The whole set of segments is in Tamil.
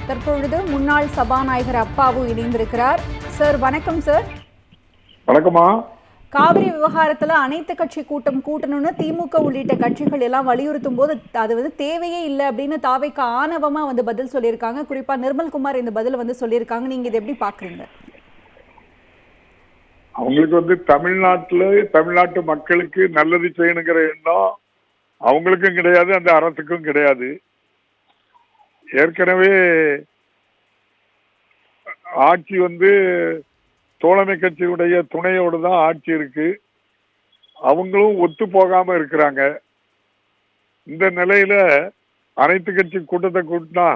தற்பொழுது முன்னாள் சபாநாயகர் அப்பாவு இணைந்திருக்கிறார். சார் வணக்கம் சார். வணக்கமா. காவிரி விவகாரத்துல அனைத்து கட்சி கூட்டம் கூட்டணும்னு திமுக உள்ளிட்ட கட்சிகள் எல்லாம் வலியுறுத்தும் போது அது தேவையே இல்லை அப்படின்னு தாவேக்கு ஆணவமா பதில் சொல்லியிருக்காங்க. குறிப்பா நிர்மல்குமார் இந்த பதில சொல்லியிருக்காங்க. நீங்க இதை எப்படி பாக்குறீங்க? அவங்களுக்கு தமிழ்நாட்டு மக்களுக்கு நல்லது செய்யணுங்கிற எண்ணம் அவங்களுக்கும் கிடையாது, அந்த அரசுக்கும் கிடையாது. ஏற்கனவே ஆட்சி தோழமை கட்சியுடைய துணையோடு தான் ஆட்சி இருக்கு. அவங்களும் ஒத்து போகாம இருக்கிறாங்க. இந்த நிலையில அனைத்து கட்சி கூட்டத்தை கூட்டினா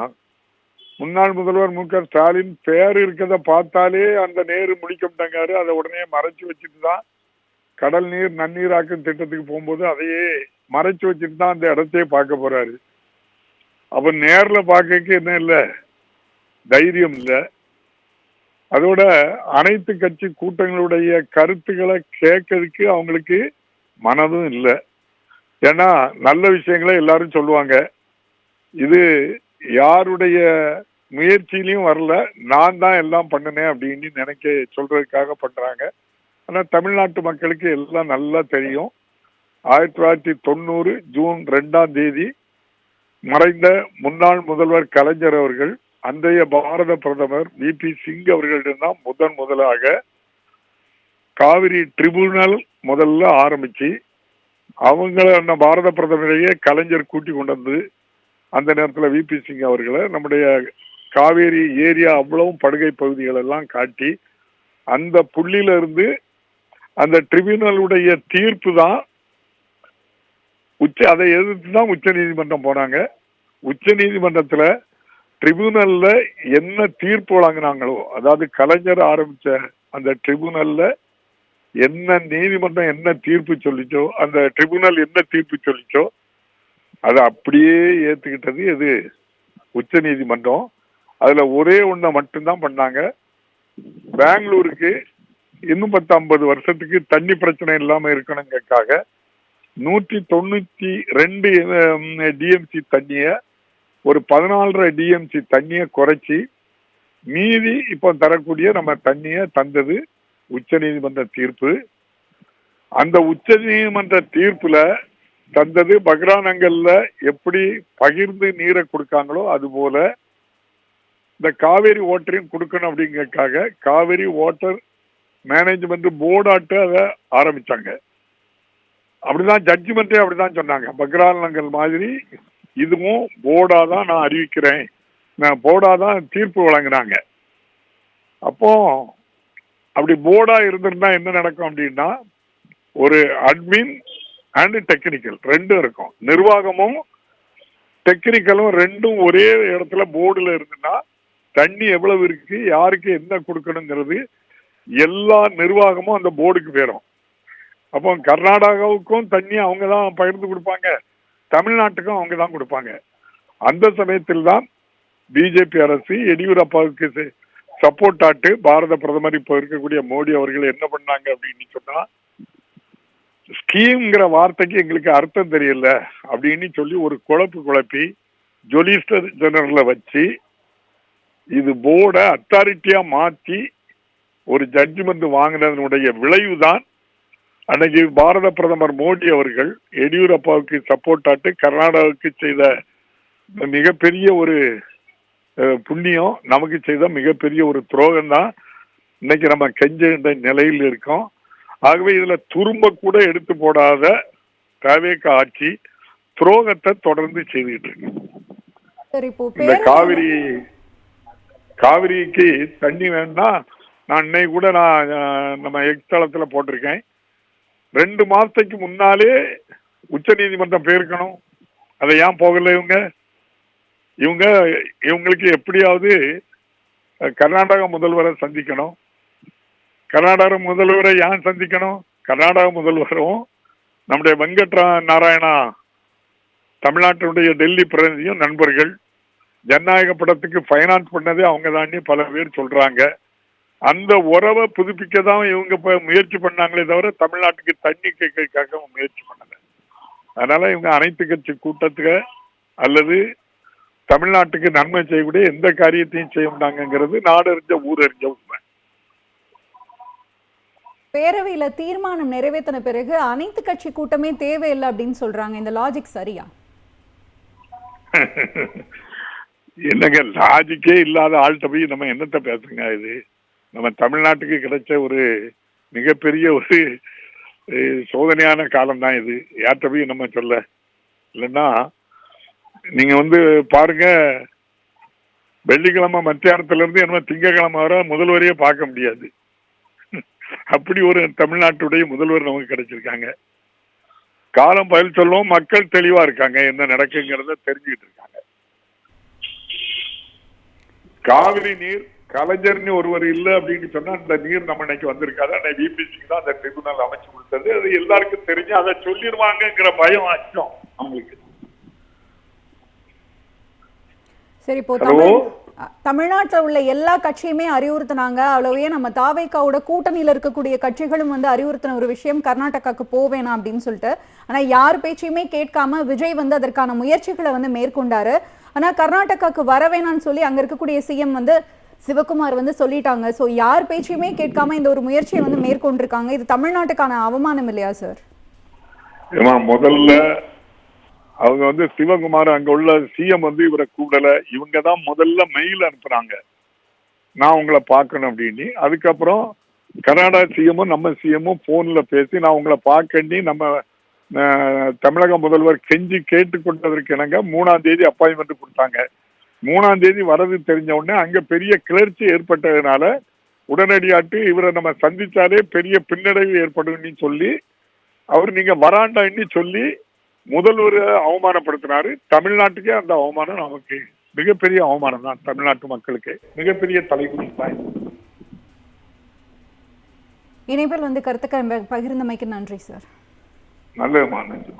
முன்னாள் முதல்வர் மு.க. ஸ்டாலின் பேர் இருக்கிறத பார்த்தாலே அந்த நேரு முடிக்கப்பட்டாரு. அதை உடனே மறைச்சு வச்சுட்டு தான் கடல் நீர் நன்னீராக்கும் திட்டத்துக்கு போகும்போது அதையே மறைச்சு வச்சுட்டு தான் அந்த இடத்தையே பார்க்க போறாரு. அப்ப நேர்ல பார்க்க என்ன இல்லை, தைரியம் இல்லை. அதோட அனைத்து கட்சி கூட்டங்களுடைய கருத்துக்களை கேட்கறதுக்கு அவங்களுக்கு மனதும் இல்லை. ஏன்னா நல்ல விஷயங்களை எல்லாரும் சொல்லுவாங்க. இது யாருடைய முயற்சியிலையும் வரல, நான் தான் எல்லாம் பண்ணினேன் அப்படின்னு சொல்றதுக்காக பண்றாங்க. ஆனா தமிழ்நாட்டு மக்களுக்கு எல்லாம் நல்லா தெரியும். 1990 ஜூன் 2 மறைந்த முன்னாள் முதல்வர் கலைஞர் அவர்கள் அன்றைய பாரத பிரதமர் வி.பி. சிங் அவர்களிடம் முதலாக காவிரி ட்ரிபியூனல் முதல்ல ஆரம்பிச்சு அவங்கள பாரத பிரதமரையே கலைஞர் கூட்டி கொண்டு வந்து அந்த நேரத்தில் வி.பி. சிங் அவர்களை நம்முடைய காவேரி ஏரியா அவ்வளவும் படுகை பகுதிகள் எல்லாம் காட்டி அந்த புள்ளியில இருந்து அந்த ட்ரிபியூனலுடைய தீர்ப்பு தான் அதை எதிர்த்து தான் உச்ச நீதிமன்றம் போனாங்க. உச்ச நீதிமன்றத்துல ட்ரிபியூனல்ல என்ன தீர்ப்பு வழங்கினாங்களோ, அதாவது கலைஞர் ஆரம்பிச்ச அந்த ட்ரிபியூனல்ல என்ன நீதிமன்றம் என்ன தீர்ப்பு சொல்லிச்சோ, அந்த ட்ரிபியூனல் என்ன தீர்ப்பு சொல்லிச்சோ அதை அப்படியே ஏத்துக்கிட்டது எது, உச்ச நீதிமன்றம். அதுல ஒரே ஒன்றை மட்டும்தான் பண்ணாங்க. பெங்களூருக்கு இன்னும் 10-50 வருஷத்துக்கு தண்ணி பிரச்சனை இல்லாம இருக்கணுங்கிறதுக்காக 192 டிஎம்சி தண்ணிய ஒரு 14.5 டிஎம்சி தண்ணிய குறைச்சி மீதி இப்ப தரக்கூடிய நம்ம தண்ணிய தந்தது உச்ச நீதிமன்ற தீர்ப்பு. அந்த உச்ச நீதிமன்ற தீர்ப்புல தந்தது பக்ரானங்கல்ல எப்படி பகிர்ந்து நீரை கொடுக்காங்களோ அது போல இந்த காவேரி வாட்டரையும் கொடுக்கணும் அப்படிங்கறதுக்காக காவேரி வாட்டர் மேனேஜ்மெண்ட் போர்டாட்டு அதை ஆரம்பிச்சாங்க. அப்படிதான் ஜட்ஜ்மெண்டே அப்படிதான் சொன்னாங்க. பக்ரானங்கல் மாதிரி இதுவும் போர்டாதான் நான் அறிவிக்கிறேன், நான் போர்டாதான் தீர்ப்பு வழங்கினாங்க. அப்போ அப்படி போர்டா இருந்திருந்தா என்ன நடக்கும் அப்படின்னா, ஒரு அட்மின் அண்ட் டெக்னிக்கல் ரெண்டும் இருக்கும். நிர்வாகமும் டெக்னிக்கலும் ரெண்டும் ஒரே இடத்துல போர்டுல இருந்துன்னா தண்ணி எவ்வளவு இருக்கு, யாருக்கு என்ன கொடுக்கணுங்கிறது எல்லா நிர்வாகமும் அந்த போர்டுக்கு போயிடும். அப்போ கர்நாடகாவுக்கும் தண்ணி அவங்க தான் பகிர்ந்து கொடுப்பாங்க, தமிழ்நாட்டுக்கும் அவங்க தான் கொடுப்பாங்க. அந்த சமயத்தில் தான் பிஜேபி அரசு எடியூரப்பாவுக்கு சப்போர்ட் ஆட்டு பாரத பிரதமர் இப்போ இருக்கக்கூடிய மோடி அவர்கள் என்ன பண்ணாங்க அப்படின்னு சொன்னா, ஸ்கீம்ங்கிற வார்த்தைக்கு எங்களுக்கு அர்த்தம் தெரியல அப்படின்னு சொல்லி ஒரு குழப்பி ஜொலிசிட்டர் ஜெனரலை வச்சு இது போர்டை அத்தாரிட்டியா மாற்றி ஒரு ஜட்ஜ்மெண்ட் வாங்கினதனுடைய விளைவுதான் அன்னைக்கு பாரத பிரதமர் மோடி அவர்கள் எடியூரப்பாவுக்கு சப்போர்ட் ஆட்டு கர்நாடகாவுக்கு செய்த மிகப்பெரிய ஒரு புண்ணியம், நமக்கு செய்த மிகப்பெரிய ஒரு துரோகம் தான் இன்னைக்கு நம்ம கெஞ்ச நிலையில் இருக்கோம். ஆகவே இதுல துரும்ப கூட எடுத்து போடாத தாவேக ஆட்சி துரோகத்தை தொடர்ந்து செய்துட்டு இருக்கு. இந்த காவிரிக்கு தண்ணி வேண்டாம், நான் இன்னைக்கு கூட நம்ம எக்ஸ் தளத்துல போட்டிருக்கேன். 2 மாசத்துக்கு முன்னாலே உச்ச நீதிமன்றம் போயிருக்கணும். அதை ஏன் போகல இவங்களுக்கு எப்படியாவது கர்நாடக முதல்வரை சந்திக்கணும். கர்நாடக முதல்வரை ஏன் சந்திக்கணும்? கர்நாடக முதல்வரும் நம்முடைய வெங்கட் நாராயணா தமிழ்நாட்டினுடைய டெல்லி பிரதிநிதியும் நண்பர்கள். ஜனநாயக படத்துக்கு பைனான்ஸ் பண்ணதே அவங்க தாண்டி பல பேர் சொல்றாங்க. அந்த உறவை புதுப்பிக்க தான் இவங்க முயற்சி பண்ணாங்களே தவிர தமிழ்நாட்டுக்கு தண்ணி கேட்கறதுக்காக முயற்சி பண்ணல. அதனால இவங்க அனைத்து கட்சி கூட்டத்துக்கு அல்லது தமிழ்நாட்டுக்கு நன்மை செய்யக்கூடிய எந்த காரியத்தையும் செய்ய மாட்டாங்கிறது நாடறிஞ்ச ஊரறிஞ்ச உண்மை. பேரவையில தீர்மானம் நிறைவேற்றின பிறகு அனைத்து கட்சி கூட்டமே தேவையில்லை அப்படின்னு சொல்றாங்க. இந்த லாஜிக் சரியா? என்னங்க, லாஜிக்கே இல்லாத ஆள்கிட்ட போய் நம்ம என்னத்த பேசுங்க? இது நம்ம தமிழ்நாட்டுக்கு கிடைச்ச ஒரு மிகப்பெரிய ஒரு சோதனையான காலம் தான் இது. யார்கிட்ட போய் நம்ம சொல்ல? இல்லைன்னா நீங்க பாருங்க, வெள்ளிக்கிழமை மத்தியானத்துல இருந்து என்ன திங்கக்கிழமை வர முதல்வரையே பார்க்க முடியாது. அப்படி ஒரு தமிழ்நாட்டுடைய முதல்வர் நமக்கு கிடைச்சிருக்காங்க. காலம் பதில் சொல்லவும் மக்கள் தெளிவா இருக்காங்க, என்ன நடக்குங்கிறத தெரிஞ்சுக்கிட்டு இருக்காங்க. காவிரி நீர் கலைஞர்னு ஒருவர் இல்லை அப்படின்னு சொன்னா அந்த நீர் நம்ம இன்னைக்கு வந்திருக்காது. அன்னைக்கு விபிசிக்கு தான் அந்த ட்ரிபுனல் அமைச்சு கொடுத்தது. அது எல்லாருக்கும் தெரிஞ்சு அதை சொல்லிடுவாங்கிற பயம் அச்சம் அவங்களுக்கு. சரி, இப்போ தமிழ்நாட்டில் உள்ள எல்லா கட்சியுமே அறிவுறுத்தினாங்க. அவ்வளவே நம்ம தாவேக்காவோட கூட்டணியில் இருக்கக்கூடிய கட்சிகளும் அறிவுறுத்தின ஒரு விஷயம் கர்நாடகாவுக்கு போவேணாம் அப்படின்னு சொல்லிட்டு. ஆனால் யார் பேச்சையுமே கேட்காம விஜய் அதற்கான முயற்சிகளை மேற்கொண்டாரு. ஆனால் கர்நாடகாவுக்கு வர வேணான்னு சொல்லி அங்கே இருக்கக்கூடிய சிஎம் சிவகுமார் சொல்லிட்டாங்க. ஸோ யார் பேச்சையுமே கேட்காம இந்த ஒரு முயற்சியை மேற்கொண்டிருக்காங்க. இது தமிழ்நாட்டுக்கான அவமானம் இல்லையா சார்? முதல்ல அவங்க சிவகுமார் அங்க உள்ள சிஎம் இவரை கூடல. இவங்க தான் முதல்ல மெயில் அனுப்புறாங்க, நான் உங்களை பார்க்கணும் அப்படின்னு. அதுக்கப்புறம் கர்நாடகா சிஎம்மும் நம்ம சிஎம்மும் போன்ல பேசி நான் உங்களை பார்க்கண்டி நம்ம தமிழக முதல்வர் கெஞ்சி கேட்டுக்கொண்டதற்கு இணங்க 3ஆம் தேதி அப்பாயின்மெண்ட் கொடுத்தாங்க. 3ஆம் தேதி வரது தெரிஞ்ச உடனே அங்க பெரிய கிளர்ச்சி ஏற்பட்டதுனால உடனடியாட்டு இவரை நம்ம சந்திச்சாலே பெரிய பின்னடைவு ஏற்படும் சொல்லி அவர் நீங்க வராண்டான்னு சொல்லி முதல்வர் அவமானப்படுத்தினாரு. தமிழ்நாட்டுக்கே அந்த அவமானம் நமக்கு மிகப்பெரிய அவமானம் தான். தமிழ்நாட்டு மக்களுக்கு மிகப்பெரிய தலைகுனி தான். இணைப்பில் கருத்துக்கள் பகிர்ந்தமைக்கு நன்றி சார். நல்லதுமா, நன்றி.